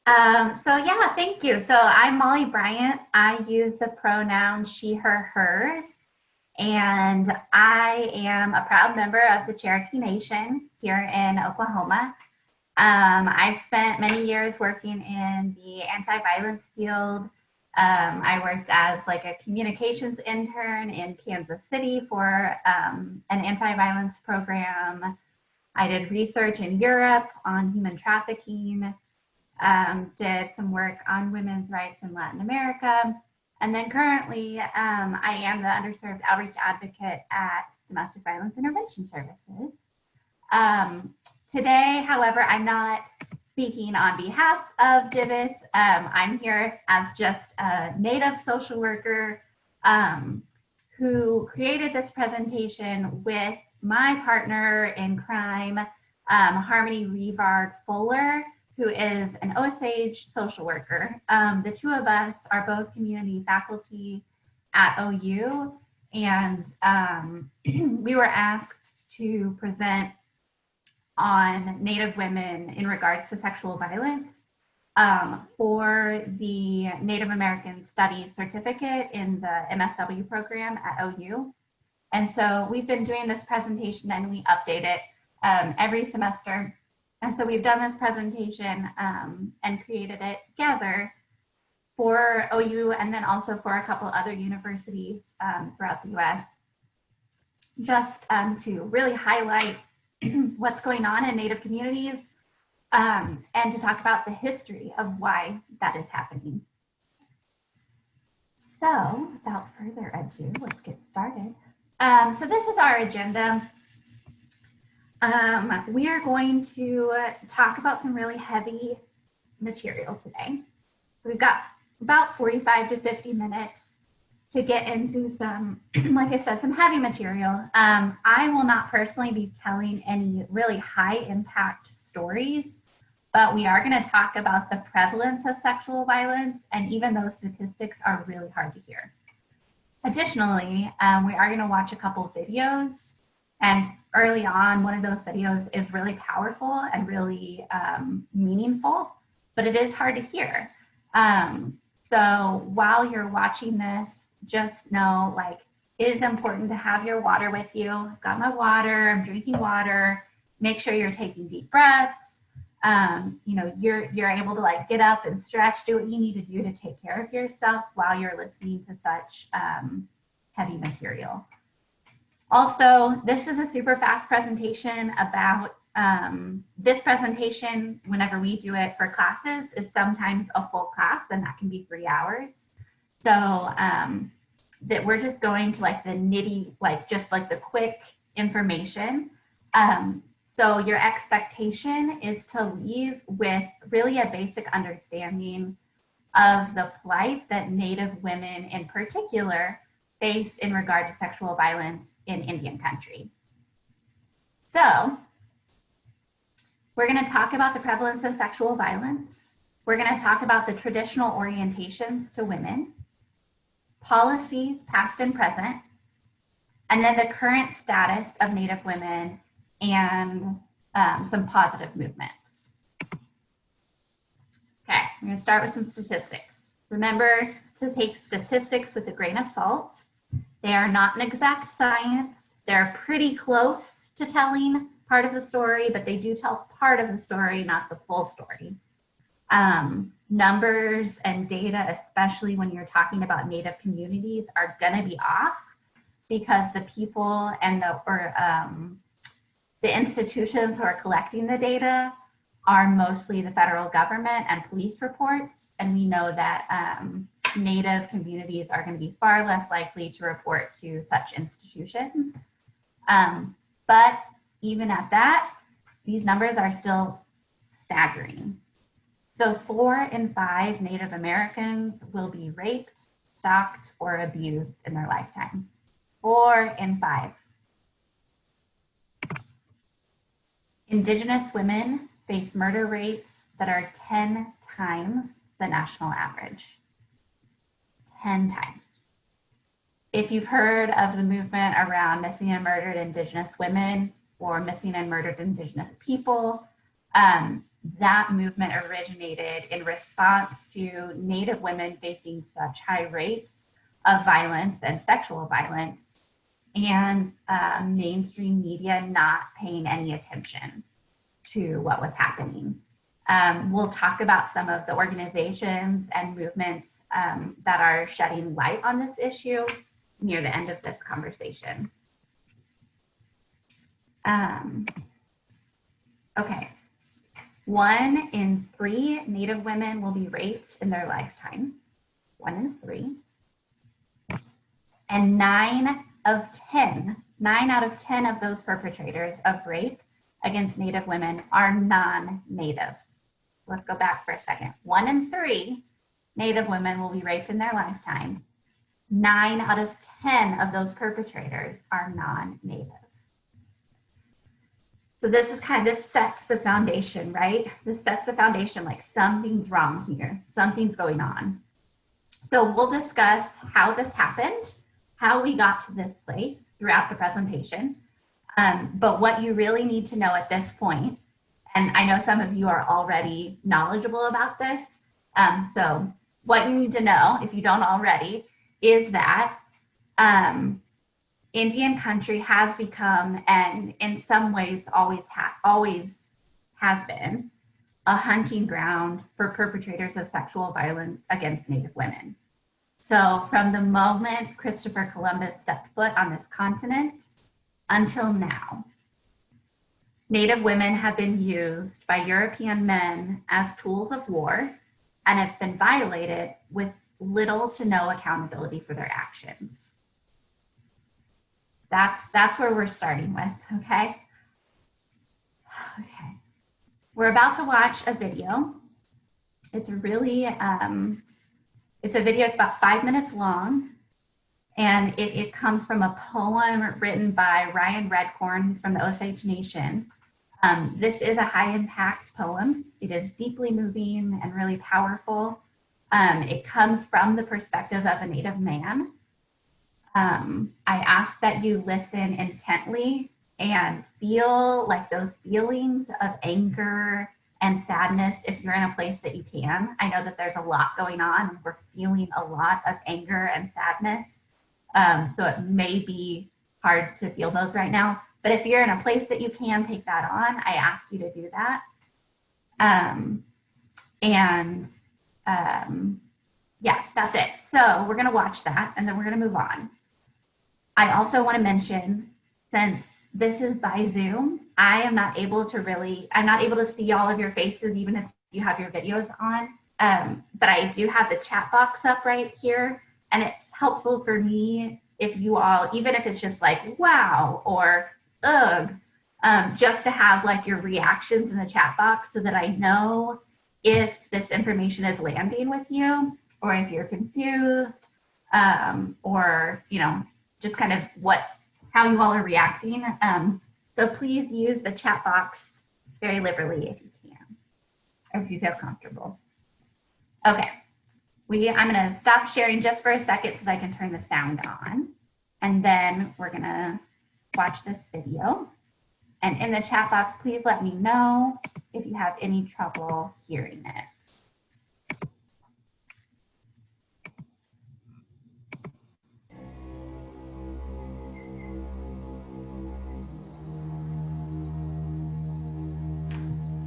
So yeah, thank you. So I'm Molly Bryant. I use the pronouns she, her, hers, and I am a proud member of the Cherokee Nation here in Oklahoma. I've spent many years working in the anti-violence field. I worked as like a communications intern in Kansas City for an anti-violence program. I did research in Europe on human trafficking, did some work on women's rights in Latin America. And then currently, I am the underserved outreach advocate at Domestic Violence Intervention Services. Today, however, I'm not speaking on behalf of DVIS. I'm here as just a Native social worker who created this presentation with my partner in crime, Harmony Revard Fuller, who is an Osage social worker. The two of us are both community faculty at OU, and we were asked to present on Native women in regards to sexual violence for the Native American Studies certificate in the MSW program at OU. And so we've been doing this presentation and we update it every semester. And so we've done this presentation and created it together for OU and then also for a couple other universities throughout the US, just to really highlight what's going on in Native communities and to talk about the history of why that is happening. So without further ado, let's get started. So this is our agenda. We are going to talk about some really heavy material today. We've got about 45 to 50 minutes to get into some, like I said, some heavy material. I will not personally be telling any really high impact stories, but we are going to talk about the prevalence of sexual violence, and even those statistics are really hard to hear. Additionally, we are going to watch a couple videos, and early on, one of those videos is really powerful and really meaningful, but it is hard to hear. So while you're watching this, just know, like, it is important to have your water with you. I've got my water, I'm drinking water. Make sure you're taking deep breaths. You know, you're able to like get up and stretch, do what you need to do to take care of yourself while you're listening to such heavy material. Also, this is a super fast presentation about this presentation, whenever we do it for classes, is sometimes a full class, and that can be 3 hours. So that we're just going to like the nitty, like just like the quick information. So your expectation is to leave with really a basic understanding of the plight that Native women in particular face in regard to sexual violence in Indian country. So we're going to talk about the prevalence of sexual violence. We're going to talk about the traditional orientations to women, policies past and present, and then the current status of Native women and some positive movements. Okay, I'm going to start with some statistics. Remember to take statistics with a grain of salt. They are not an exact science. They're pretty close to telling part of the story, but they do tell part of the story, not the full story. Numbers and data, especially when you're talking about Native communities, are going to be off because the people and the institutions who are collecting the data are mostly the federal government and police reports. And we know that Native communities are going to be far less likely to report to such institutions. But even at that, these numbers are still staggering. So 4 in 5 Native Americans will be raped, stalked, or abused in their lifetime. 4 in 5. Indigenous women face murder rates that are 10 times the national average. 10 times. If you've heard of the movement around missing and murdered Indigenous women or missing and murdered Indigenous people, that movement originated in response to Native women facing such high rates of violence and sexual violence, and mainstream media not paying any attention to what was happening. We'll talk about some of the organizations and movements that are shedding light on this issue near the end of this conversation. Okay. 1 in 3 Native women will be raped in their lifetime. 1 in 3. And 9 out of 10 of those perpetrators of rape against Native women are non-Native. Let's go back for a second. 1 in 3 Native women will be raped in their lifetime. 9 out of 10 of those perpetrators are non-Native. So this sets the foundation, right? This sets the foundation, like something's wrong here, something's going on. So we'll discuss how this happened, how we got to this place throughout the presentation. But what you really need to know at this point, and I know some of you are already knowledgeable about this, so what you need to know, if you don't already, is that Indian country has become, and in some ways always has been, a hunting ground for perpetrators of sexual violence against Native women. So from the moment Christopher Columbus stepped foot on this continent until now, Native women have been used by European men as tools of war and have been violated with little to no accountability for their actions. That's where we're starting with, okay? Okay. We're about to watch a video. It's really, it's a video, it's about 5 minutes long, and it comes from a poem written by Ryan Redcorn, who's from the Osage Nation. This is a high impact poem. It is deeply moving and really powerful. It comes from the perspective of a Native man. I ask that you listen intently and feel like those feelings of anger and sadness if you're in a place that you can. I know that there's a lot going on and we're feeling a lot of anger and sadness. So it may be hard to feel those right now, but if you're in a place that you can take that on, I ask you to do that. Yeah, that's it. So we're gonna watch that and then we're gonna move on. I also want to mention, since this is by Zoom, I'm not able to see all of your faces, even if you have your videos on, but I do have the chat box up right here, and it's helpful for me if you all, even if it's just like, wow, or ugh, just to have like your reactions in the chat box so that I know if this information is landing with you, or if you're confused, or, you know, just kind of how you all are reacting. So please use the chat box very liberally if you can, or if you feel comfortable. Okay, I'm gonna stop sharing just for a second so that I can turn the sound on. And then we're gonna watch this video. And in the chat box, please let me know if you have any trouble hearing it.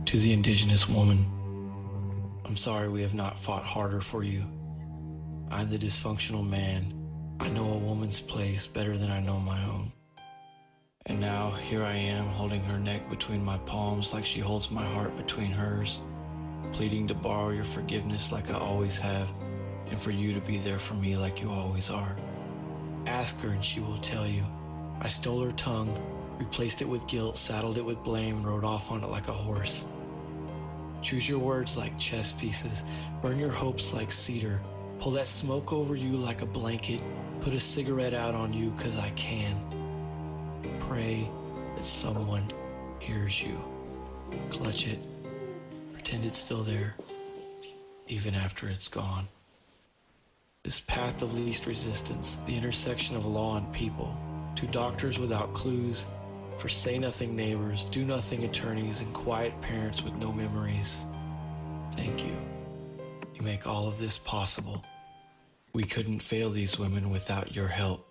To the indigenous woman, I'm sorry we have not fought harder for you. I'm the dysfunctional man. I know a woman's place better than I know my own. And now here I am holding her neck between my palms like she holds my heart between hers, pleading to borrow your forgiveness like I always have, and for you to be there for me like you always are. Ask her and she will tell you. I stole her tongue, replaced it with guilt, saddled it with blame, and rode off on it like a horse. Choose your words like chess pieces, burn your hopes like cedar, pull that smoke over you like a blanket, put a cigarette out on you 'cause I can. Pray that someone hears you. Clutch it, pretend it's still there, even after it's gone. This path of least resistance, the intersection of law and people, to doctors without clues, for say-nothing neighbors, do-nothing attorneys, and quiet parents with no memories. Thank you. You make all of this possible. We couldn't fail these women without your help.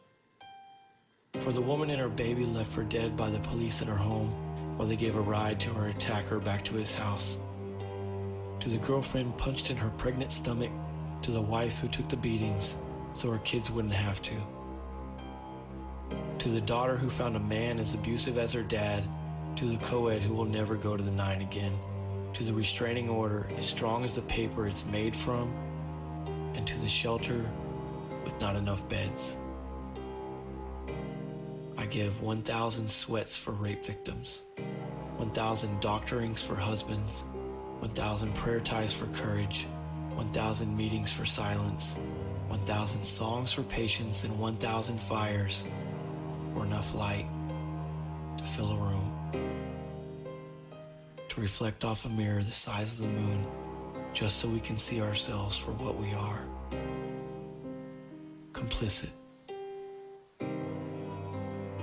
For the woman and her baby left for dead by the police in her home while they gave a ride to her attacker back to his house. To the girlfriend punched in her pregnant stomach, to the wife who took the beatings so her kids wouldn't have to. To the daughter who found a man as abusive as her dad, to the co-ed who will never go to the 9 again, to the restraining order as strong as the paper it's made from, and to the shelter with not enough beds. I give 1,000 sweats for rape victims, 1,000 doctorings for husbands, 1,000 prayer ties for courage, 1,000 meetings for silence, 1,000 songs for patience, and 1,000 fires for enough light to fill a room, to reflect off a mirror the size of the moon, just so we can see ourselves for what we are. Complicit.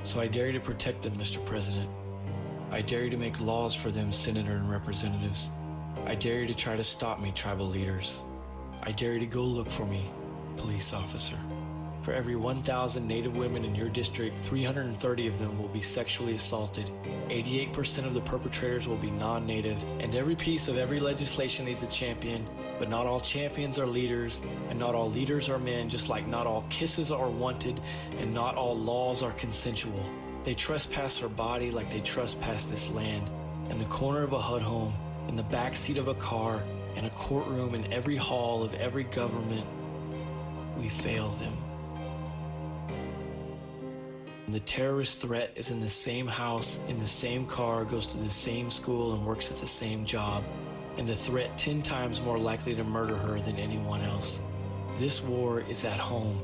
So I dare you to protect them, Mr. President. I dare you to make laws for them, Senator and Representatives. I dare you to try to stop me, tribal leaders. I dare you to go look for me, police officer. For every 1,000 Native women in your district, 330 of them will be sexually assaulted. 88% of the perpetrators will be non-Native, and every piece of every legislation needs a champion, but not all champions are leaders, and not all leaders are men, just like not all kisses are wanted, and not all laws are consensual. They trespass our body like they trespass this land, in the corner of a HUD home, in the back seat of a car, in a courtroom, in every hall of every government. We fail them. And the terrorist threat is in the same house, in the same car, goes to the same school, and works at the same job, and a threat 10 times more likely to murder her than anyone else. This war is at home.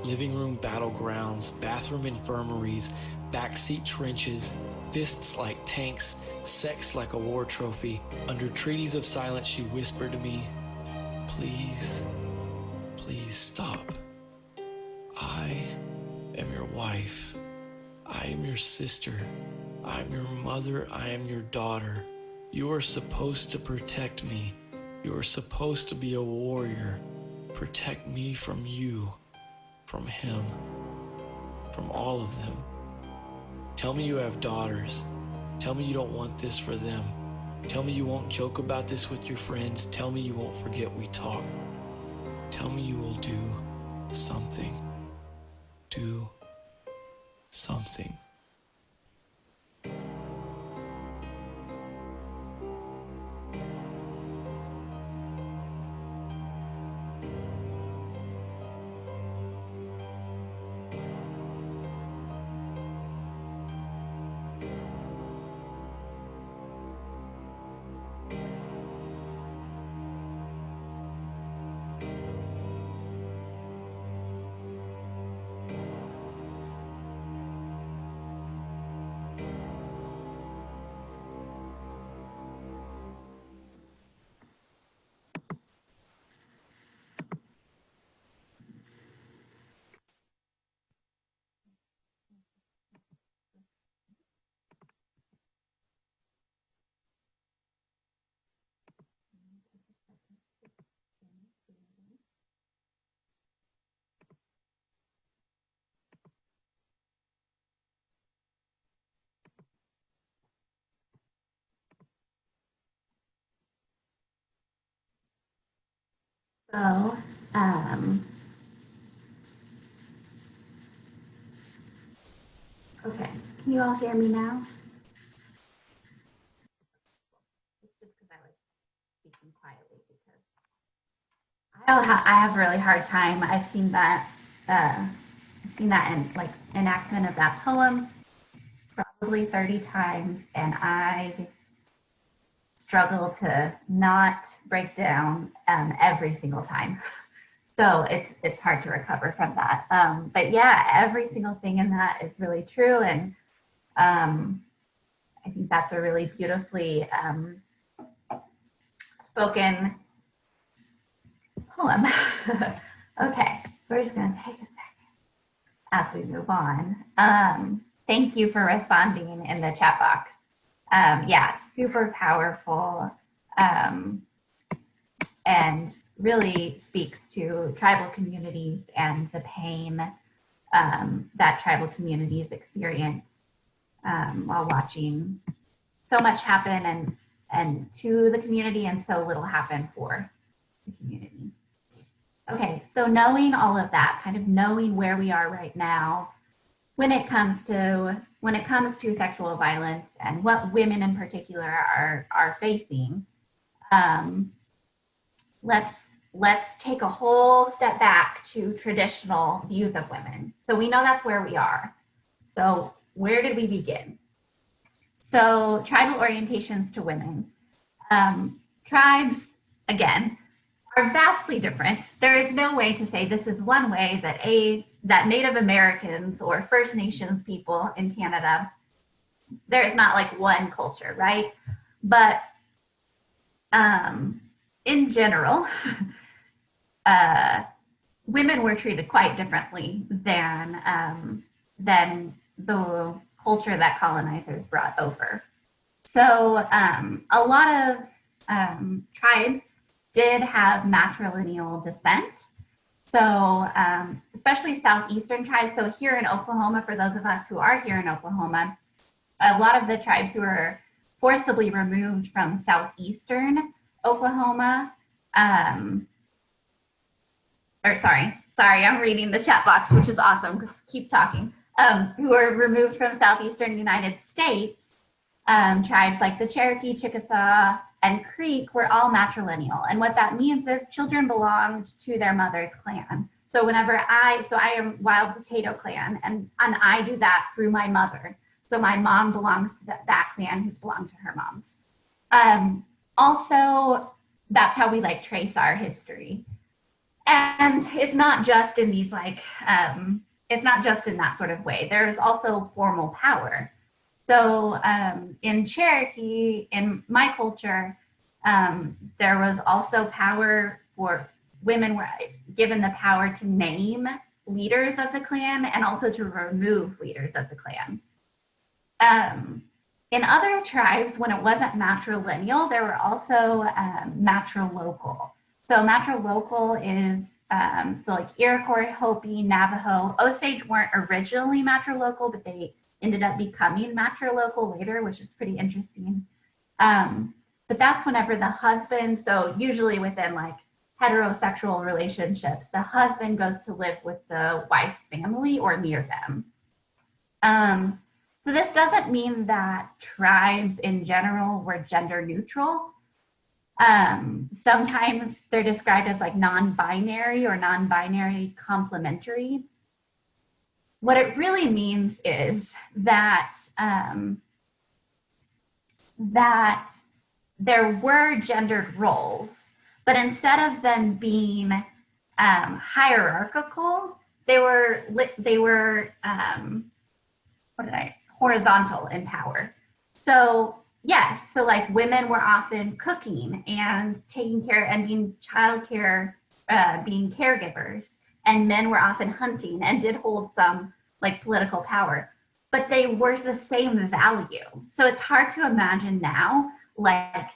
Living room battlegrounds, bathroom infirmaries, backseat trenches, fists like tanks, sex like a war trophy. Under treaties of silence, she whispered to me, "Please, please stop. I am your wife. I am your sister. I am your mother. I am your daughter. You are supposed to protect me. You are supposed to be a warrior. Protect me from you, from him, from all of them. Tell me you have daughters. Tell me you don't want this for them. Tell me you won't joke about this with your friends. Tell me you won't forget we talked. Tell me you will do something. Do something." So, okay, can you all hear me now? It's just because I was speaking quietly because I have a really hard time. I've seen that in like enactment of that poem probably 30 times, and I struggle to not break down every single time. So it's hard to recover from that. But yeah, every single thing in that is really true, and I think that's a really beautifully spoken poem. Okay, so we're just gonna take a second as we move on. Thank you for responding in the chat box. Yeah, super powerful, and really speaks to tribal communities and the pain that tribal communities experience while watching so much happen and to the community and so little happen for the community. Okay, so knowing all of that, kind of knowing where we are right now when it comes to sexual violence and what women in particular are facing, let's take a whole step back to traditional views of women. So we know that's where we are. So where did we begin? So tribal orientations to women. Tribes, again, are vastly different. There is no way to say this is one way that Native Americans or First Nations people in Canada, there's not like one culture, right? But in general, women were treated quite differently than the culture that colonizers brought over. So a lot of tribes did have matrilineal descent. So especially southeastern tribes. So here in Oklahoma, for those of us who are here in Oklahoma, a lot of the tribes who were forcibly removed from southeastern Oklahoma, sorry, I'm reading the chat box, which is awesome, keep talking, who were removed from southeastern United States, tribes like the Cherokee, Chickasaw, and Creek were all matrilineal. And what that means is children belonged to their mother's clan. So I am Wild Potato Clan, and I do that through my mother. So my mom belongs to that clan who's belonged to her mom's. Also, that's how we like trace our history. And it's not just in these it's not just in that sort of way. There's also formal power. So in Cherokee, in my culture, there was also power for women were given the power to name leaders of the clan and also to remove leaders of the clan. In other tribes, when it wasn't matrilineal, there were also matrilocal. So matrilocal is, so like Iroquois, Hopi, Navajo, Osage weren't originally matrilocal, but they ended up becoming matrilocal later, which is pretty interesting. But that's whenever the husband, so usually within like heterosexual relationships, the husband goes to live with the wife's family or near them. So this doesn't mean that tribes in general were gender neutral. Sometimes they're described as like non-binary or non-binary complementary. What it really means is that that there were gendered roles, but instead of them being hierarchical, they were horizontal in power. So yes, so like women were often cooking and taking care and being childcare, being caregivers, and men were often hunting and did hold some like political power, but they were the same value. So it's hard to imagine now, like,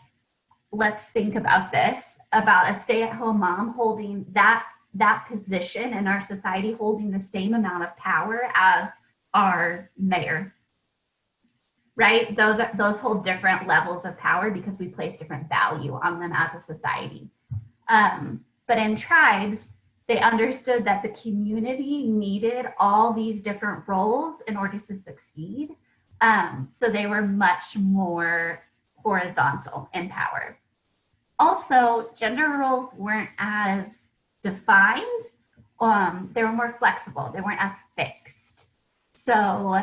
let's think about this, about a stay-at-home mom holding that position in our society, holding the same amount of power as our mayor, right? Those hold different levels of power because we place different value on them as a society. But in tribes, they understood that the community needed all these different roles in order to succeed. So they were much more horizontal in power. Also, gender roles weren't as defined. They were more flexible. They weren't as fixed. So,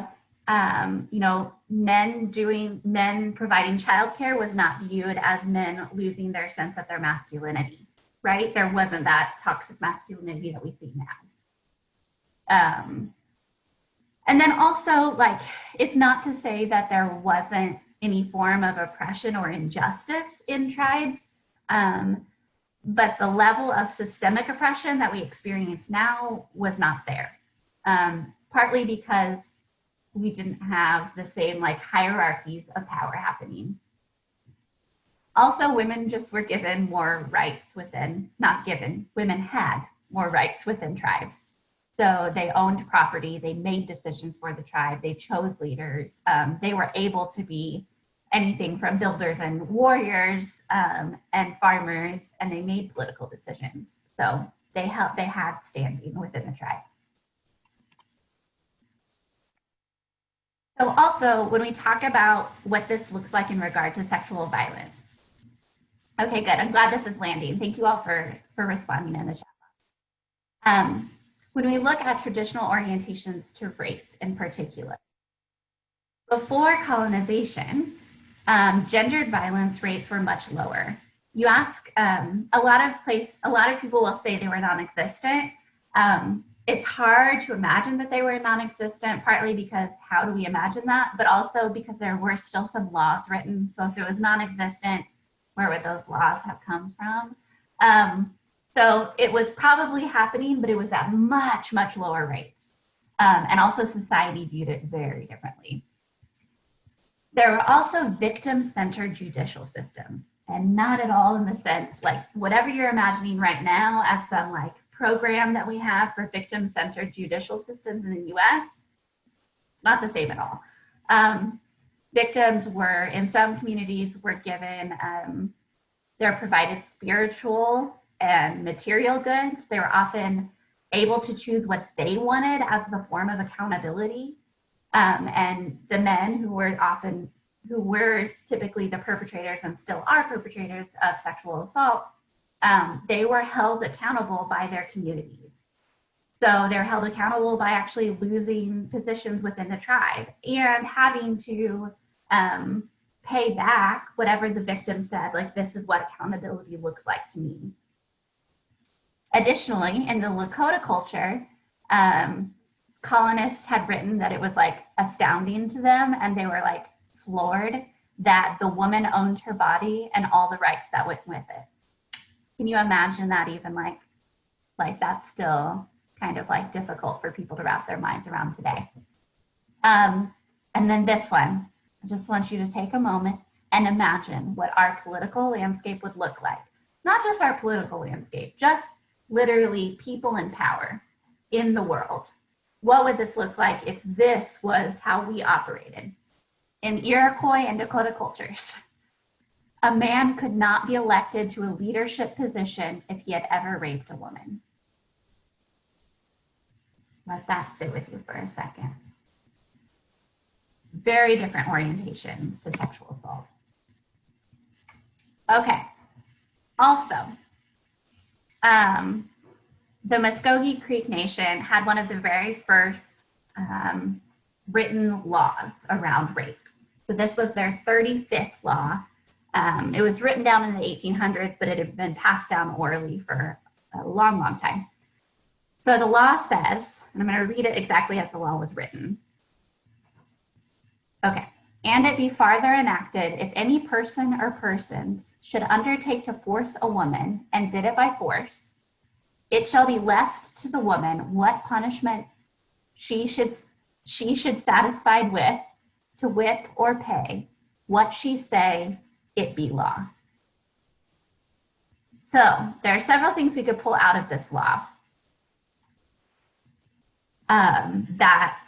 men providing childcare was not viewed as men losing their sense of their masculinity. Right? There wasn't that toxic masculinity that we see now. And then also, like, it's not to say that there wasn't any form of oppression or injustice in tribes, but the level of systemic oppression that we experience now was not there. Partly because we didn't have the same like hierarchies of power happening. Also, women just were given more rights within, not given, women had more rights within tribes. So they owned property, they made decisions for the tribe, they chose leaders, they were able to be anything from builders and warriors and farmers, and they made political decisions. So they had standing within the tribe. So also, when we talk about what this looks like in regard to sexual violence. Okay, good. I'm glad this is landing. Thank you all for responding in the chat. When we look at traditional orientations to race in particular, before colonization, gendered violence rates were much lower. You ask, a lot of people will say they were non-existent. It's hard to imagine that they were non-existent, partly because how do we imagine that? But also because there were still some laws written. So if it was non-existent, where would those laws have come from? So it was probably happening, but it was at much, much lower rates. And also society viewed it very differently. There were also victim-centered judicial systems, and not at all in the sense like whatever you're imagining right now as some like program that we have for victim-centered judicial systems in the US, not the same at all. Victims were, in some communities, were given, they're provided spiritual and material goods. They were often able to choose what they wanted as the form of accountability. And the men who were typically the perpetrators and still are perpetrators of sexual assault, they were held accountable by their communities. So they're held accountable by actually losing positions within the tribe and having to pay back whatever the victim said, like this is what accountability looks like to me. Additionally, in the Lakota culture, colonists had written that it was like astounding to them, and they were like floored that the woman owned her body and all the rights that went with it. Can you imagine that? Even like that's still kind of like difficult for people to wrap their minds around today. And then this one, I just want you to take a moment and imagine what our political landscape would look like. Not just our political landscape, just literally people in power in the world. What would this look like if this was how we operated? In Iroquois and Dakota cultures, a man could not be elected to a leadership position if he had ever raped a woman. Let that sit with you for a second. Very different orientations to sexual assault. Okay. Also, the Muskogee Creek Nation had one of the very first written laws around rape. So this was their 35th law. It was written down in the 1800s, but it had been passed down orally for a long, long time. So the law says, and I'm going to read it exactly as the law was written. Okay. And it be farther enacted, if any person or persons should undertake to force a woman and did it by force, it shall be left to the woman what punishment she should satisfied with to whip or pay, what she say it be law. So there are several things we could pull out of this law that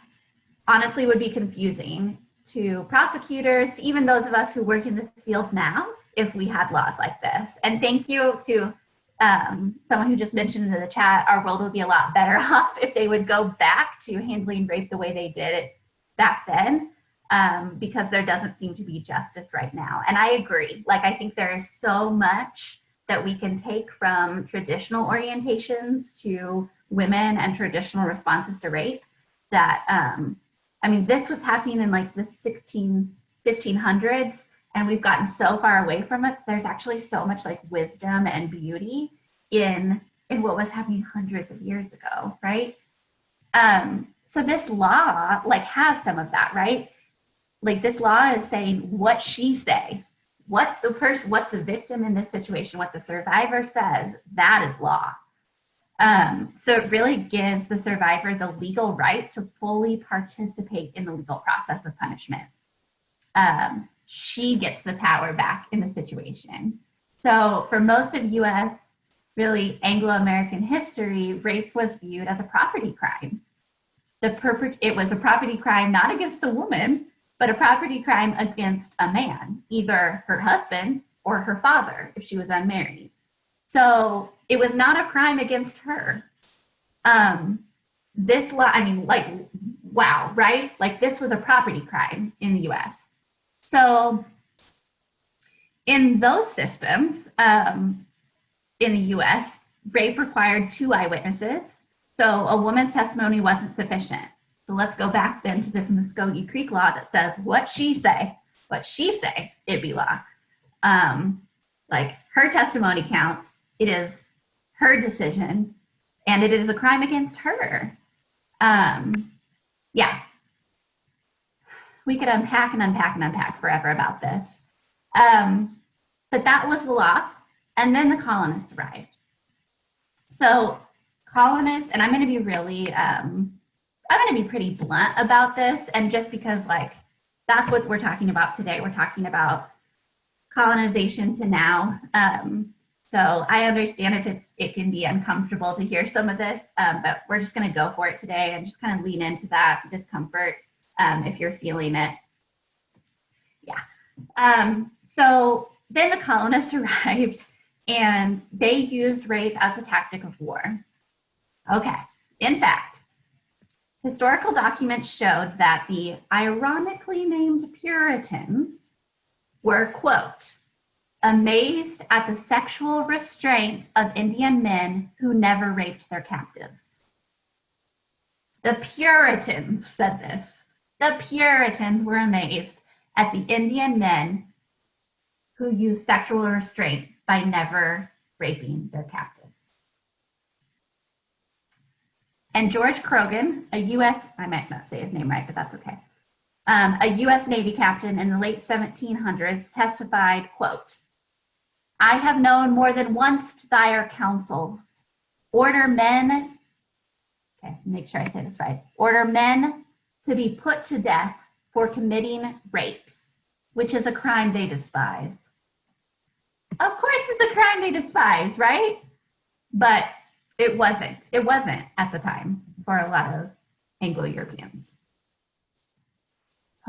honestly would be confusing to prosecutors, to even those of us who work in this field now, if we had laws like this. And thank you to someone who just mentioned in the chat, our world would be a lot better off if they would go back to handling rape the way they did it back then, because there doesn't seem to be justice right now. And I agree. Like, I think there is so much that we can take from traditional orientations to women and traditional responses to rape that, I mean, this was happening in like the 1500s, and we've gotten so far away from it. There's actually so much like wisdom and beauty in what was happening hundreds of years ago, right? So this law like has some of that, right? Like this law is saying what she say, what the victim in this situation, what the survivor says, that is law. So it really gives the survivor the legal right to fully participate in the legal process of punishment. She gets the power back in the situation. So for most of US, really Anglo-American history, rape was viewed as a property crime. It was a property crime not against a woman, but a property crime against a man, either her husband or her father if she was unmarried. So it was not a crime against her. This law, I mean, like, wow, right? Like, this was a property crime in the US. So in those systems, in the US, rape required 2 eyewitnesses. So a woman's testimony wasn't sufficient. So let's go back then to this Muskogee Creek law that says what she say, it be law. Like, her testimony counts. It is her decision, and it is a crime against her. Yeah. We could unpack and unpack and unpack forever about this. But that was the law. And then the colonists arrived. So colonists, and I'm going to be really, I'm going to be pretty blunt about this. And just because, like, that's what we're talking about today. We're talking about colonization to now. So I understand if it can be uncomfortable to hear some of this, but we're just going to go for it today and just kind of lean into that discomfort if you're feeling it. Yeah. So then the colonists arrived and they used rape as a tactic of war. Okay. In fact, historical documents showed that the ironically named Puritans were, quote, amazed at the sexual restraint of Indian men who never raped their captives. The Puritans said this. The Puritans were amazed at the Indian men who used sexual restraint by never raping their captives. And George Croghan, a U.S., I might not say his name right, but that's okay, a U.S. Navy captain in the late 1700s testified, quote, I have known more than once dire counsels, order men, okay, make sure I say this right, order men to be put to death for committing rapes, which is a crime they despise. Of course it's a crime they despise, right? But it wasn't. It wasn't at the time for a lot of Anglo-Europeans.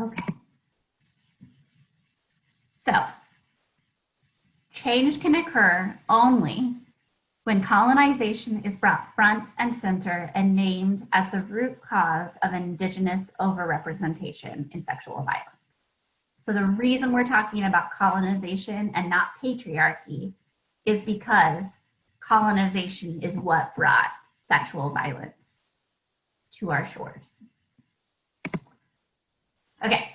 Okay. So, change can occur only when colonization is brought front and center and named as the root cause of Indigenous overrepresentation in sexual violence. So the reason we're talking about colonization and not patriarchy is because colonization is what brought sexual violence to our shores. Okay,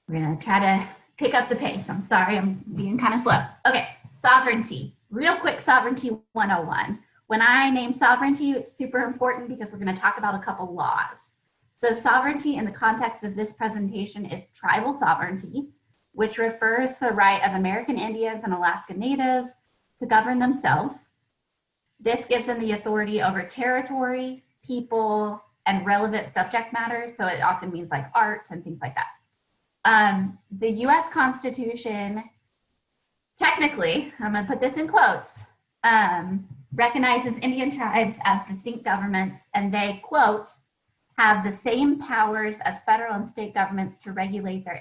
we're gonna try to pick up the pace. I'm sorry, I'm being kind of slow. Okay, sovereignty. Real quick, sovereignty 101. When I name sovereignty, it's super important because we're gonna talk about a couple laws. So sovereignty in the context of this presentation is tribal sovereignty, which refers to the right of American Indians and Alaska Natives to govern themselves. This gives them the authority over territory, people, and relevant subject matters. So it often means like art and things like that. The US Constitution, technically, I'm gonna put this in quotes, recognizes Indian tribes as distinct governments, and they, quote, have the same powers as federal and state governments to regulate their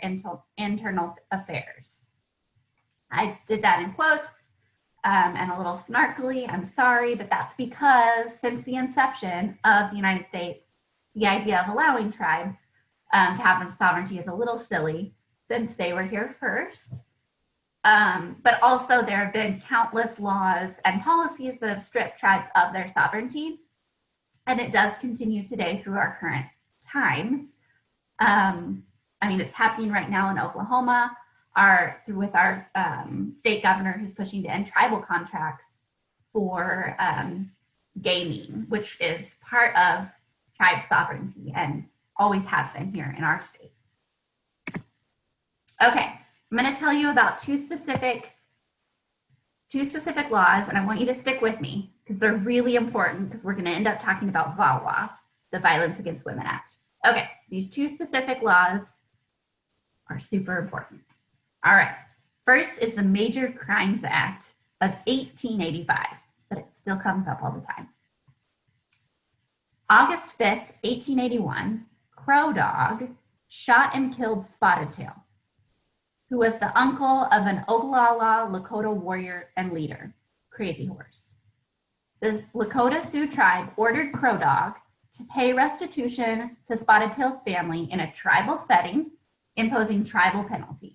internal affairs. I did that in quotes and a little snarkily, I'm sorry, but that's because since the inception of the United States, the idea of allowing tribes to have sovereignty is a little silly since they were here first. But also there have been countless laws and policies that have stripped tribes of their sovereignty. And it does continue today through our current times. I mean, it's happening right now in Oklahoma with our state governor who's pushing to end tribal contracts for gaming, which is part of tribe sovereignty and always has been here in our state. Okay, I'm going to tell you about two specific two specific laws, and I want you to stick with me because they're really important because we're going to end up talking about VAWA, the Violence Against Women Act. Okay, these two specific laws are super important. All right, first is the Major Crimes Act of 1885, but it still comes up all the time. August 5th, 1881, Crow Dog shot and killed Spotted Tail, who was the uncle of an Oglala Lakota warrior and leader, Crazy Horse. The Lakota Sioux tribe ordered Crow Dog to pay restitution to Spotted Tail's family in a tribal setting, imposing tribal penalties.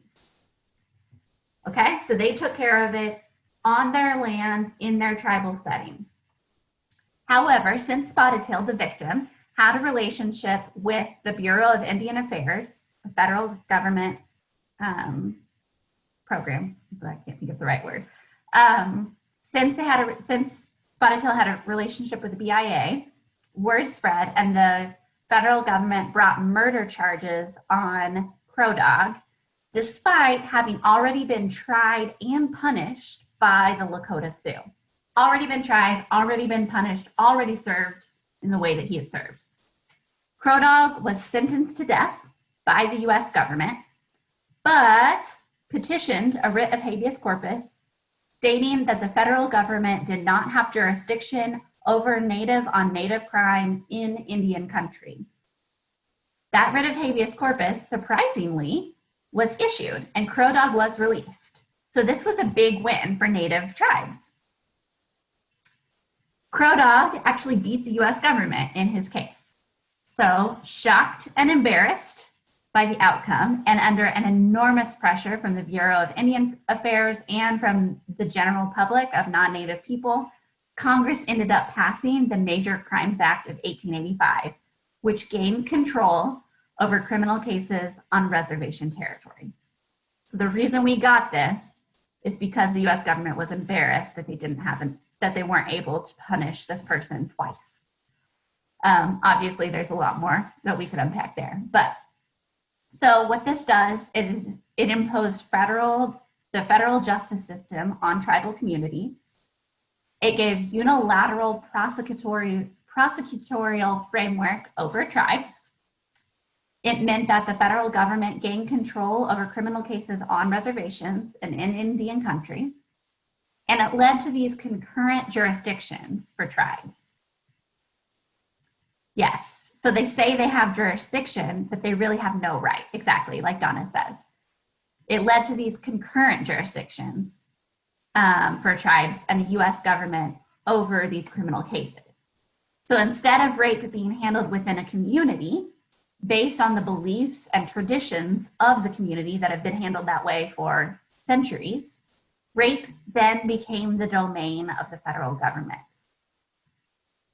Okay, so they took care of it on their land in their tribal setting. However, since Spotted Tail, the victim, had a relationship with the Bureau of Indian Affairs, a federal government program, but I can't think of the right word. Since Spotted Tail had a relationship with the BIA, word spread, and the federal government brought murder charges on Crow Dog, despite having already been tried and punished by the Lakota Sioux. Already been tried, already been punished, already served in the way that he had served. Crow Dog was sentenced to death by the US government, but petitioned a writ of habeas corpus stating that the federal government did not have jurisdiction over native on native crime in Indian country. That writ of habeas corpus, surprisingly, was issued and Crow Dog was released. So this was a big win for native tribes. Crow Dog actually beat the US government in his case. So shocked and embarrassed by the outcome and under an enormous pressure from the Bureau of Indian Affairs and from the general public of non-native people, Congress ended up passing the Major Crimes Act of 1885, which gained control over criminal cases on reservation territory. So the reason we got this is because the US government was embarrassed that they weren't able to punish this person twice. Obviously, there's a lot more that we could unpack there. But so what this does is it imposed the federal justice system on tribal communities. It gave unilateral prosecutorial framework over tribes. It meant that the federal government gained control over criminal cases on reservations and in Indian country. And it led to these concurrent jurisdictions for tribes. Yes, so they say they have jurisdiction, but they really have no right, exactly, like Donna says. It led to these concurrent jurisdictions for tribes and the US government over these criminal cases. So instead of rape being handled within a community, based on the beliefs and traditions of the community that have been handled that way for centuries, rape then became the domain of the federal government.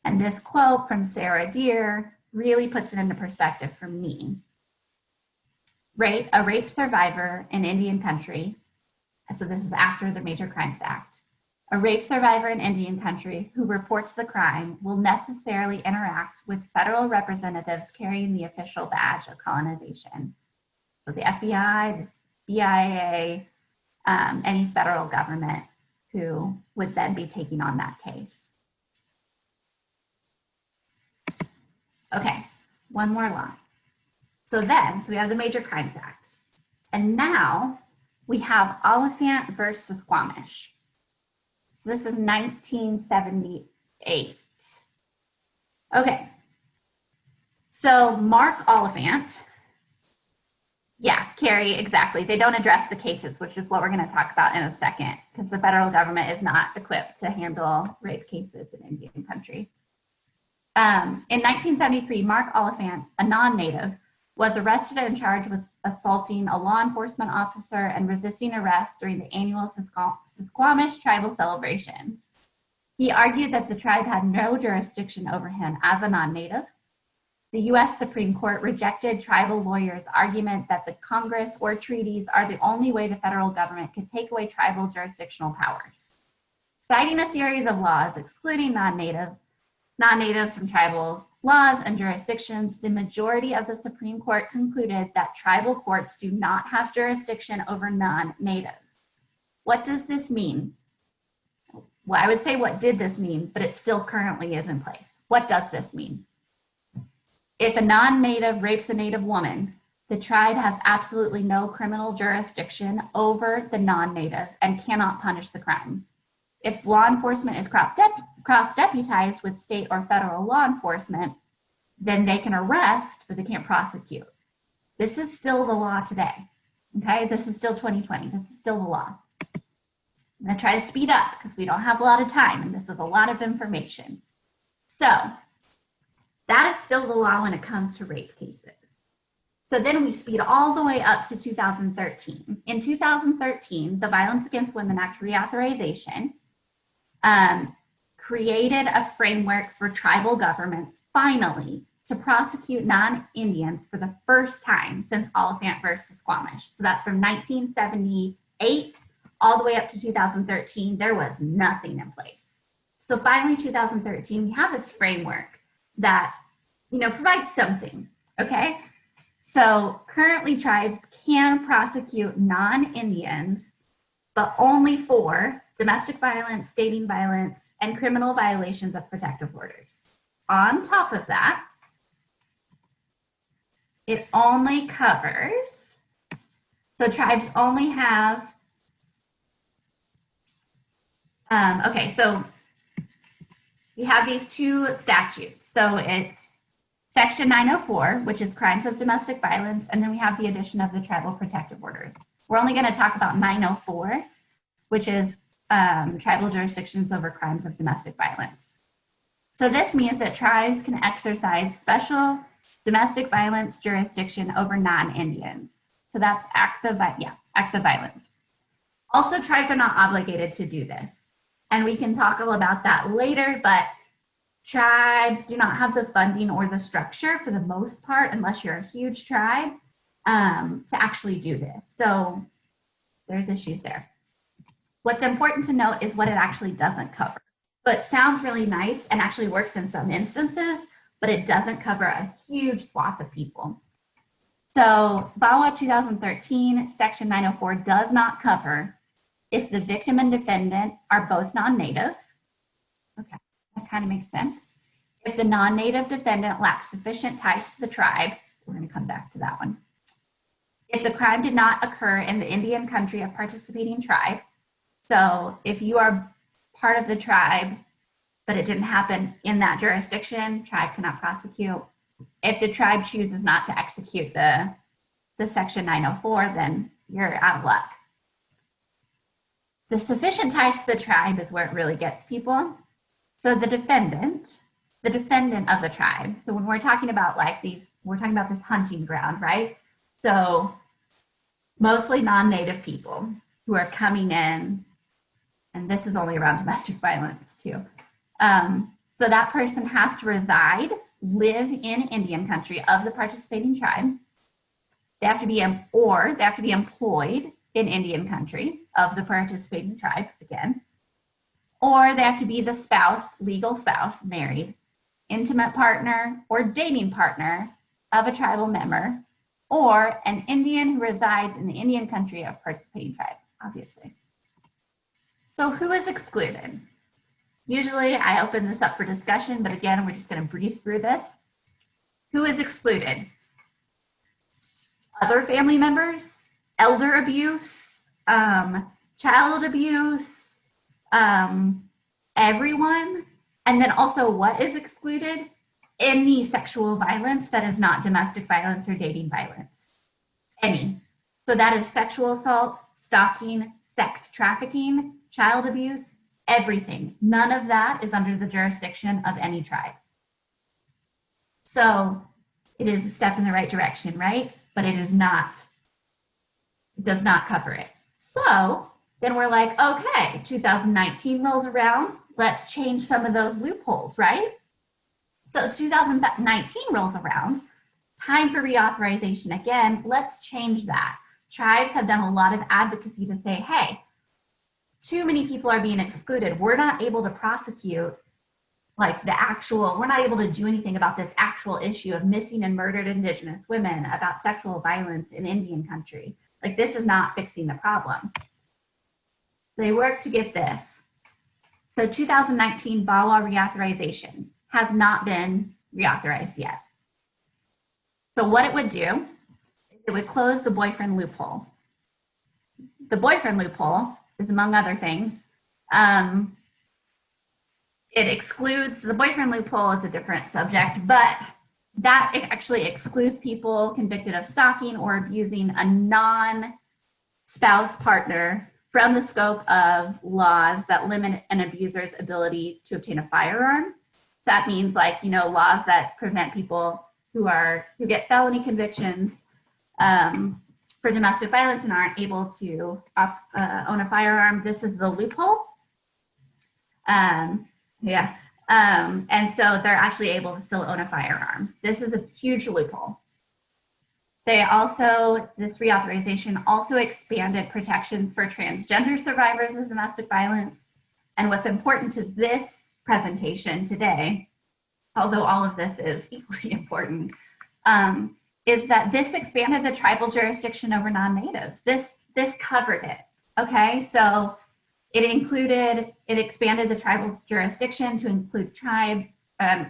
And this quote from Sarah Deer really puts it into perspective for me. A rape survivor in Indian country, so this is after the Major Crimes Act, a rape survivor in Indian country who reports the crime will necessarily interact with federal representatives carrying the official badge of colonization. So the FBI, the BIA, any federal government who would then be taking on that case. Okay, one more law. So we have the Major Crimes Act. And now we have Oliphant versus Squamish. So this is 1978. Okay, so Mark Oliphant, yeah, Carrie, exactly. They don't address the cases, which is what we're going to talk about in a second, because the federal government is not equipped to handle rape cases in Indian country. In 1973, Mark Oliphant, a non-native, was arrested and charged with assaulting a law enforcement officer and resisting arrest during the annual Squamish tribal celebration. He argued that the tribe had no jurisdiction over him as a non-native. The US Supreme Court rejected tribal lawyers' argument that the Congress or treaties are the only way the federal government could take away tribal jurisdictional powers. Citing a series of laws excluding non-natives from tribal laws and jurisdictions, the majority of the Supreme Court concluded that tribal courts do not have jurisdiction over non-natives. What does this mean? Well, I would say what did this mean, but it still currently is in place. What does this mean? If a non-native rapes a native woman, the tribe has absolutely no criminal jurisdiction over the non-native and cannot punish the crime. If law enforcement is cross-deputized with state or federal law enforcement, then they can arrest, but they can't prosecute. This is still the law today, okay? This is still 2020. This is still the law. I'm going to try to speed up because we don't have a lot of time, and this is a lot of information. So that is still the law when it comes to rape cases. So then we speed all the way up to 2013. In 2013, the Violence Against Women Act reauthorization created a framework for tribal governments, finally, to prosecute non-Indians for the first time since Oliphant versus Squamish. So that's from 1978 all the way up to 2013. There was nothing in place. So finally, 2013, we have this framework that, provides something, okay? So currently tribes can prosecute non-Indians, but only for domestic violence, dating violence, and criminal violations of protective orders. On top of that, it only covers, so tribes only have, so we have these two statutes. So it's Section 904, which is crimes of domestic violence, and then we have the addition of the tribal protective orders. We're only going to talk about 904, which is tribal jurisdictions over crimes of domestic violence. So this means that tribes can exercise special domestic violence jurisdiction over non-Indians. So that's acts of violence. Also, tribes are not obligated to do this. And we can talk all about that later, but tribes do not have the funding or the structure for the most part, unless you're a huge tribe, to actually do this. So there's issues there. What's important to note is what it actually doesn't cover. So it sounds really nice and actually works in some instances, but it doesn't cover a huge swath of people. So VAWA 2013, Section 904 does not cover if the victim and defendant are both non-native. Okay, that kind of makes sense. If the non-native defendant lacks sufficient ties to the tribe, we're going to come back to that one. If the crime did not occur in the Indian country of participating tribe, so if you are part of the tribe, but it didn't happen in that jurisdiction, tribe cannot prosecute. If the tribe chooses not to execute the Section 904, then you're out of luck. The sufficient ties to the tribe is where it really gets people. So the defendant of the tribe. So when we're talking about we're talking about this hunting ground, right? So mostly non-native people who are coming in, and this is only around domestic violence too. So that person has to live in Indian country of the participating tribe. They have to be employed in Indian country of the participating tribe again, or they have to be the spouse, legal spouse, married, intimate partner, or dating partner of a tribal member, or an Indian who resides in the Indian country of participating tribe, obviously. So who is excluded? Usually I open this up for discussion, but again, we're just going to breeze through this. Who is excluded? Other family members, elder abuse, child abuse, everyone. And then also what is excluded? Any sexual violence that is not domestic violence or dating violence. Any. So that is sexual assault, stalking, sex trafficking, child abuse, everything. None of that is under the jurisdiction of any tribe. So it is a step in the right direction, right? But it does not cover it. So then we're like, okay, 2019 rolls around, let's change some of those loopholes, right? So 2019 rolls around, time for reauthorization again, let's change that. Tribes have done a lot of advocacy to say, hey, too many people are being excluded. We're not able to prosecute we're not able to do anything about this actual issue of missing and murdered Indigenous women, about sexual violence in Indian country. This is not fixing the problem. They work to get this. So 2019 VAWA reauthorization has not been reauthorized yet. So what it would do is it would close the boyfriend loophole. The boyfriend loophole is, among other things, it excludes, the boyfriend loophole is a different subject, but that actually excludes people convicted of stalking or abusing a non-spouse partner from the scope of laws that limit an abuser's ability to obtain a firearm. That means, like, you know, laws that prevent people who get felony convictions for domestic violence and aren't able to own a firearm. This is the loophole. And so they're actually able to still own a firearm. This is a huge loophole. This reauthorization also expanded protections for transgender survivors of domestic violence. And what's important to this presentation today, although all of this is equally important, is that this expanded the tribal jurisdiction over non-natives. This covered it, okay? So it expanded the tribal jurisdiction to include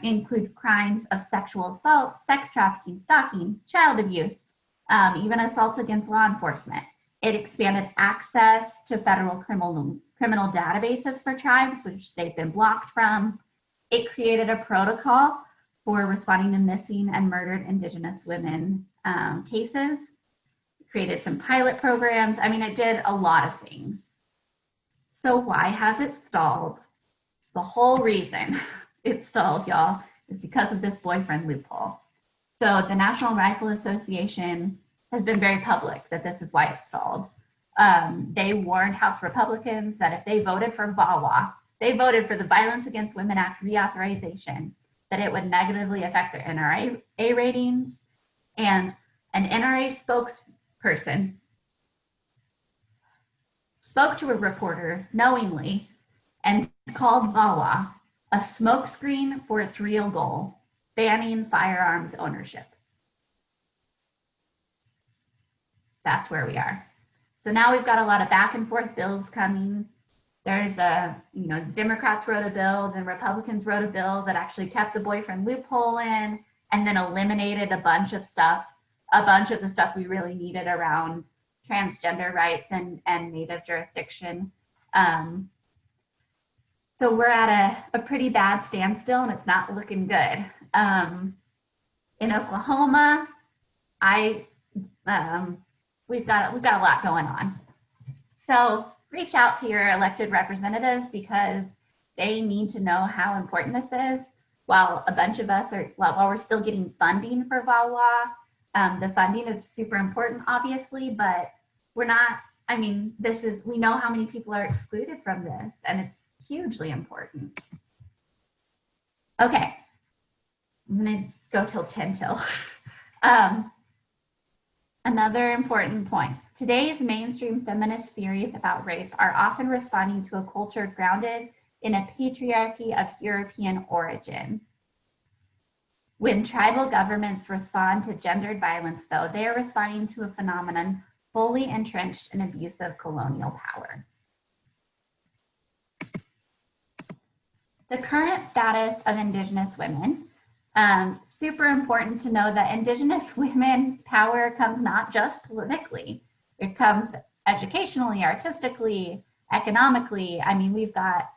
include crimes of sexual assault, sex trafficking, stalking, child abuse, even assaults against law enforcement. It expanded access to federal criminal databases for tribes, which they've been blocked from. It created a protocol for responding to missing and murdered Indigenous women cases. It created some pilot programs. I mean, it did a lot of things. So why has it stalled? The whole reason it stalled, y'all, is because of this boyfriend loophole. So the National Rifle Association has been very public that this is why it stalled. They warned House Republicans that if they voted for VAWA, they voted for the Violence Against Women Act reauthorization, that it would negatively affect their NRA ratings. And an NRA spokesperson spoke to a reporter knowingly and called VAWA a smokescreen for its real goal, banning firearms ownership. That's where we are. So now we've got a lot of back and forth bills coming. There's Democrats wrote a bill, then Republicans wrote a bill that actually kept the boyfriend loophole in and then eliminated a bunch of the stuff we really needed around transgender rights and Native jurisdiction. So we're at a pretty bad standstill and it's not looking good. In Oklahoma, we've got a lot going on. So reach out to your elected representatives because they need to know how important this is. While a bunch of us while we're still getting funding for VAWA, the funding is super important, obviously, but we know how many people are excluded from this, and it's hugely important. Okay, I'm gonna go till 10 till. Another important point. Today's mainstream feminist theories about rape are often responding to a culture grounded in a patriarchy of European origin. When tribal governments respond to gendered violence, though, they are responding to a phenomenon fully entrenched in abusive colonial power. The current status of Indigenous women. Super important to know that Indigenous women's power comes not just politically, it comes educationally, artistically, economically. I mean, we've got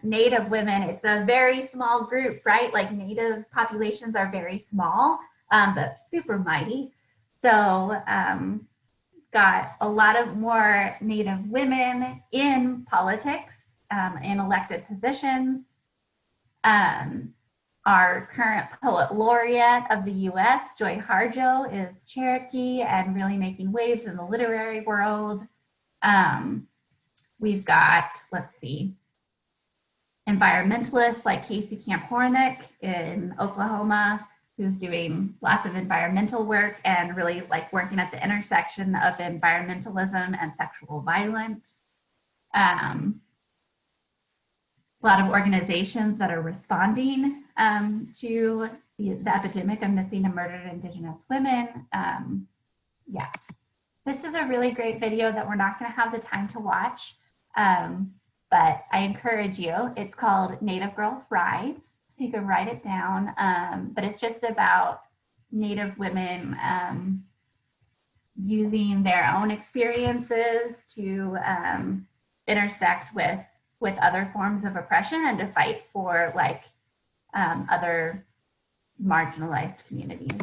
Native women. It's a very small group, right? Like Native populations are very small, but super mighty. So got a lot of more Native women in politics, in elected positions. Our current poet laureate of the US, Joy Harjo, is Cherokee and really making waves in the literary world. We've got, environmentalists like Casey Camp Hornick in Oklahoma, who's doing lots of environmental work and really like working at the intersection of environmentalism and sexual violence. A lot of organizations that are responding to the epidemic of missing and murdered Indigenous women. This is a really great video that we're not going to have the time to watch. but I encourage you. It's called Native Girls Rise. So you can write it down, but it's just about Native women using their own experiences to intersect with other forms of oppression and to fight for like other marginalized communities.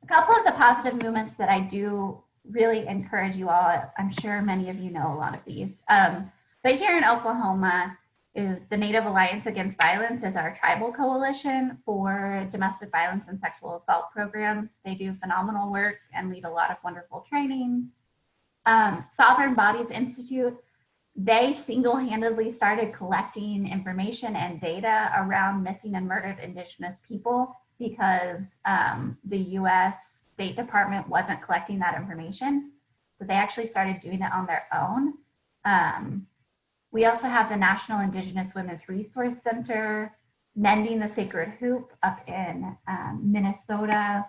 A couple of the positive movements that I do really encourage you all, I'm sure many of you know a lot of these, but here in Oklahoma is the Native Alliance Against Violence is our tribal coalition for domestic violence and sexual assault programs. They do phenomenal work and lead a lot of wonderful trainings. Sovereign Bodies Institute, they single-handedly started collecting information and data around missing and murdered Indigenous people because the US State Department wasn't collecting that information. So they actually started doing it on their own. We also have the National Indigenous Women's Resource Center, Mending the Sacred Hoop up in Minnesota,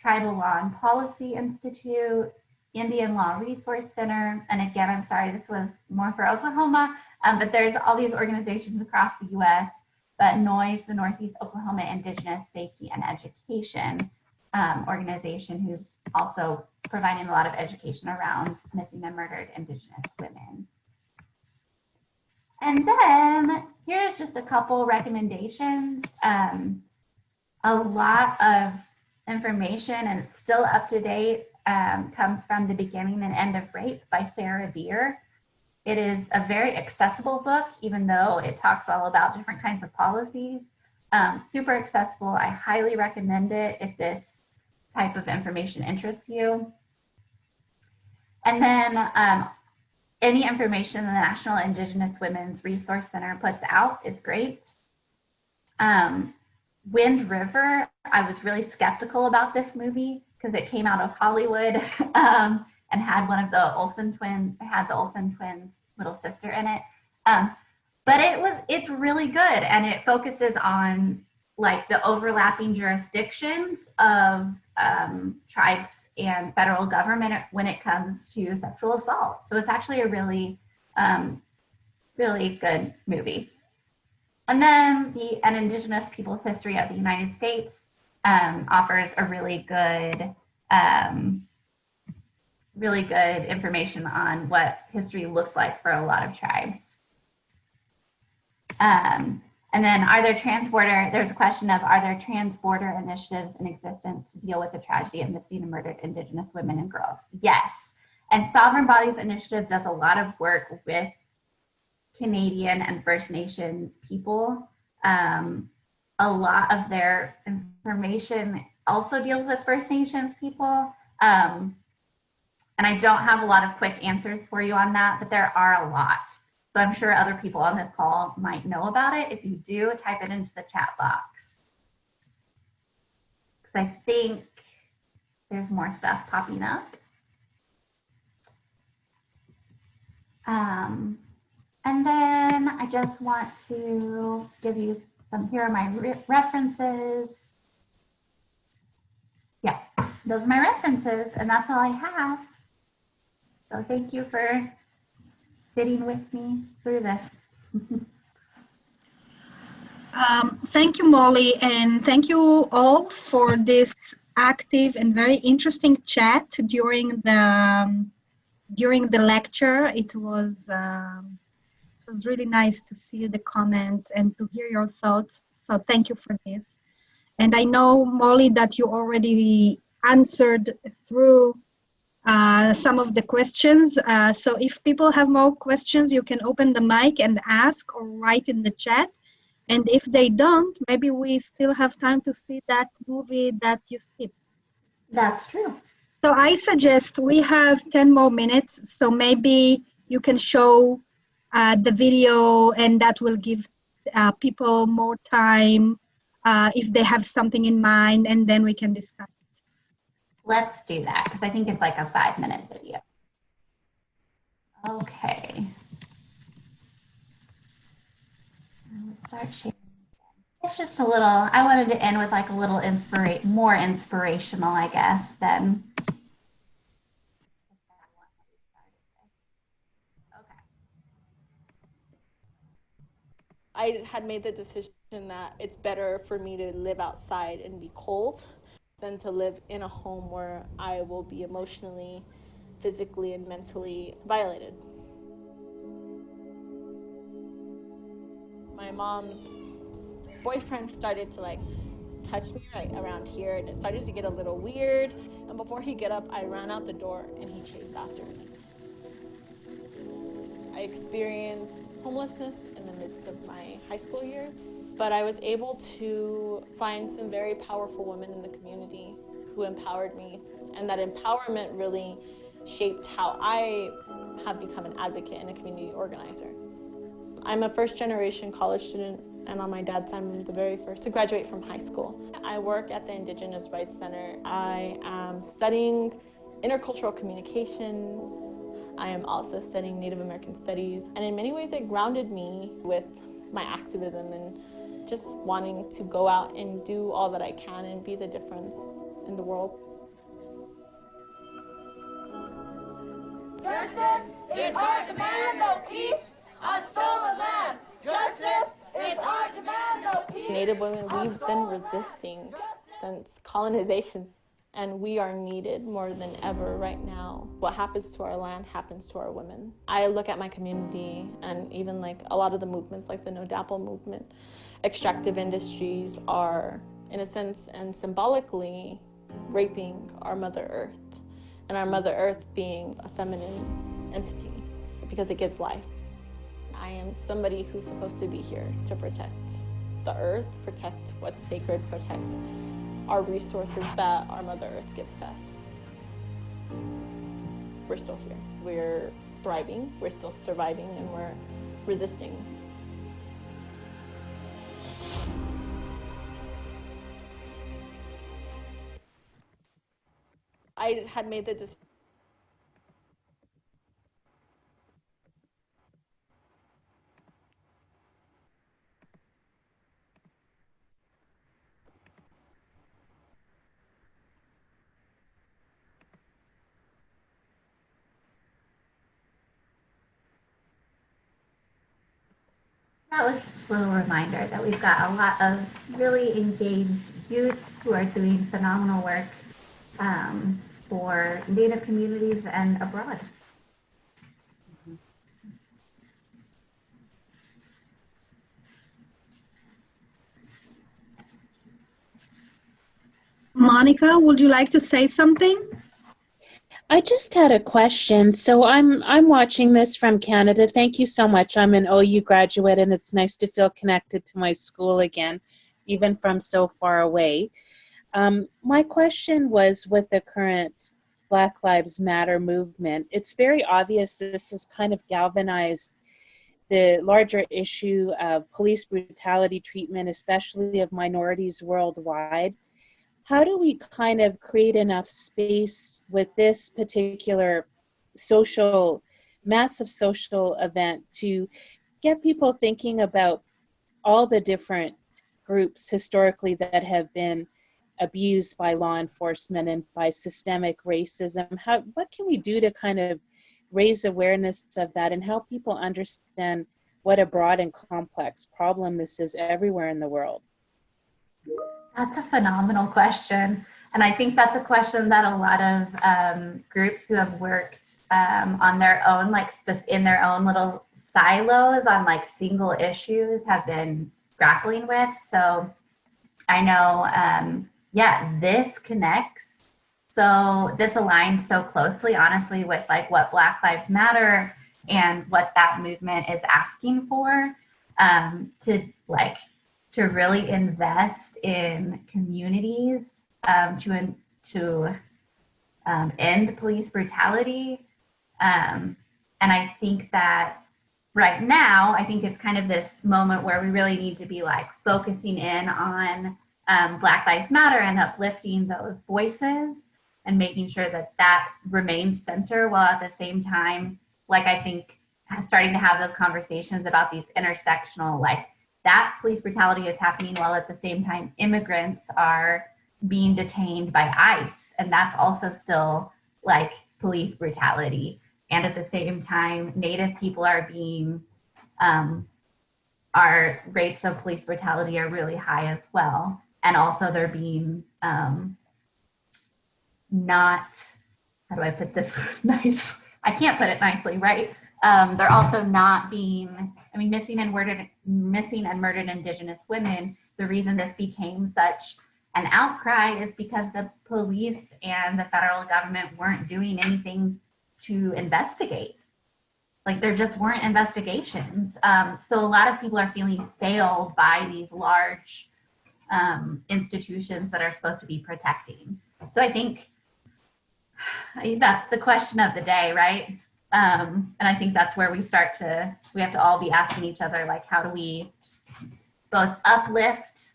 Tribal Law and Policy Institute, Indian Law Resource Center. And again, I'm sorry, this was more for Oklahoma, but there's all these organizations across the US, but NOIS, the Northeast Oklahoma Indigenous Safety and Education organization, who's also providing a lot of education around missing and murdered Indigenous women. And then here's just a couple recommendations. A lot of information, and it's still up to date, comes from The Beginning and End of Rape by Sarah Deer. It is a very accessible book, even though it talks all about different kinds of policies. Super accessible. I highly recommend it if this type of information interests you. And then any information the National Indigenous Women's Resource Center puts out is great. Wind River, I was really skeptical about this movie because it came out of Hollywood and had one of the Olsen twins, had the Olsen twins' little sister in it. But it's really good, and it focuses on like the overlapping jurisdictions of tribes and federal government when it comes to sexual assault. So it's actually a really, really good movie. And then An Indigenous Peoples' History of the United States offers a really good information on what history looks like for a lot of tribes. And then there's a question of, are there trans-border initiatives in existence to deal with the tragedy of missing and murdered Indigenous women and girls? Yes. And Sovereign Bodies Initiative does a lot of work with Canadian and First Nations people. A lot of their information also deals with First Nations people. And I don't have a lot of quick answers for you on that, but there are a lot. So I'm sure other people on this call might know about it. If you do, type it into the chat box. Because I think there's more stuff popping up. And then I just want to give you here are my references. Yeah, those are my references, and that's all I have. So thank you for sitting with me through this. Thank you, Molly, and thank you all for this active and very interesting chat during the lecture. It was really nice to see the comments and to hear your thoughts. So thank you for this. And I know, Molly, that you already answered through some of the questions. So if people have more questions, you can open the mic and ask or write in the chat. And if they don't, maybe we still have time to see that movie that you skipped. That's true. So I suggest we have 10 more minutes. So maybe you can show the video, and that will give people more time if they have something in mind, and then we can discuss it. Let's do that, because I think it's like a 5-minute video. Okay. Let's start sharing. It's just a little, I wanted to end with like a little more inspirational, I guess, than okay. I had made the decision that it's better for me to live outside and be cold than to live in a home where I will be emotionally, physically, and mentally violated. My mom's boyfriend started to touch me right around here, and it started to get a little weird. And before he got up, I ran out the door and he chased after me. I experienced homelessness in the midst of my high school years, but I was able to find some very powerful women in the community who empowered me, and that empowerment really shaped how I have become an advocate and a community organizer. I'm a first-generation college student, and on my dad's side, I'm the very first to graduate from high school. I work at the Indigenous Rights Center. I am studying intercultural communication. I am also studying Native American studies, and in many ways it grounded me with my activism and just wanting to go out and do all that I can and be the difference in the world. Justice is our demand, no peace on stolen land. Justice is our demand, no peace. Native women, we've been resisting since colonization, and we are needed more than ever right now. What happens to our land happens to our women. I look at my community and even a lot of the movements, like the No Dapple movement, extractive industries are, in a sense and symbolically, raping our Mother Earth. And our Mother Earth being a feminine entity because it gives life. I am somebody who's supposed to be here to protect the earth, protect what's sacred, protect our resources that our Mother Earth gives to us. We're still here. We're thriving, we're still surviving, and we're resisting. I had made the decision. That was just a little reminder that we've got a lot of really engaged youth who are doing phenomenal work for Native communities and abroad. Monica, would you like to say something? I just had a question. So I'm watching this from Canada. Thank you so much. I'm an OU graduate, and it's nice to feel connected to my school again, even from so far away. My question was with the current Black Lives Matter movement. It's very obvious this has kind of galvanized the larger issue of police brutality treatment, especially of minorities worldwide. How do we kind of create enough space with this particular massive social event to get people thinking about all the different groups historically that have been abused by law enforcement and by systemic racism? What can we do to kind of raise awareness of that and help people understand what a broad and complex problem this is everywhere in the world? That's a phenomenal question. And I think that's a question that a lot of groups who have worked on their own, in their own little silos on single issues have been grappling with. So I know, this connects. So this aligns so closely, honestly, with what Black Lives Matter and what that movement is asking for, to really invest in communities, to end police brutality. And I think that right now, I think it's kind of this moment where we really need to be focusing in on Black Lives Matter and uplifting those voices and making sure that that remains center, while at the same time, I think starting to have those conversations about these intersectional, that police brutality is happening while at the same time immigrants are being detained by ICE. And that's also still police brutality. And at the same time, Native people are being our rates of police brutality are really high as well. And also they're being not, how do I put this nice? I can't put it nicely, right? They're also not being, I mean, missing and murdered Indigenous women. The reason this became such an outcry is because the police and the federal government weren't doing anything to investigate. Like there just weren't investigations. So a lot of people are feeling failed by these large institutions that are supposed to be protecting. So I think that's the question of the day, right? And I think that's where we have to all be asking each other, like, how do we both uplift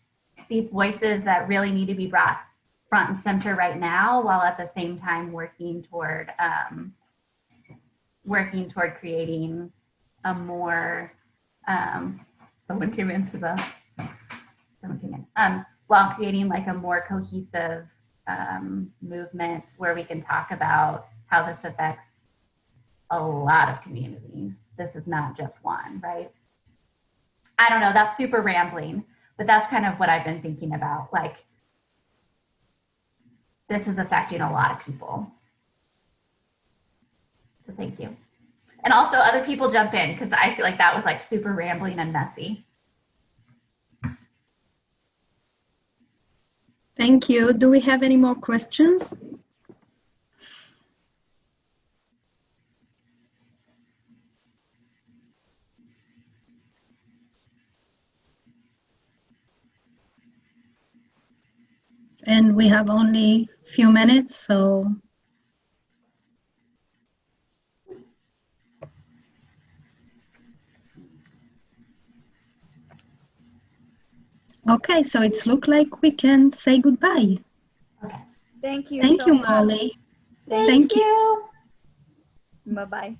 these voices that really need to be brought front and center right now, while at the same time working toward creating a more, while creating like a more cohesive movement where we can talk about how this affects a lot of communities. This is not just one, right? I don't know, that's super rambling, but that's kind of what I've been thinking about. Like, this is affecting a lot of people. So thank you. And also other people jump in, because I feel like that was like super rambling and messy. Thank you. Do we have any more questions? And we have only a few minutes, so. Okay, so it's look like we can say goodbye. Okay. Thank you Thank so you, much. Molly. Thank you. Bye-bye.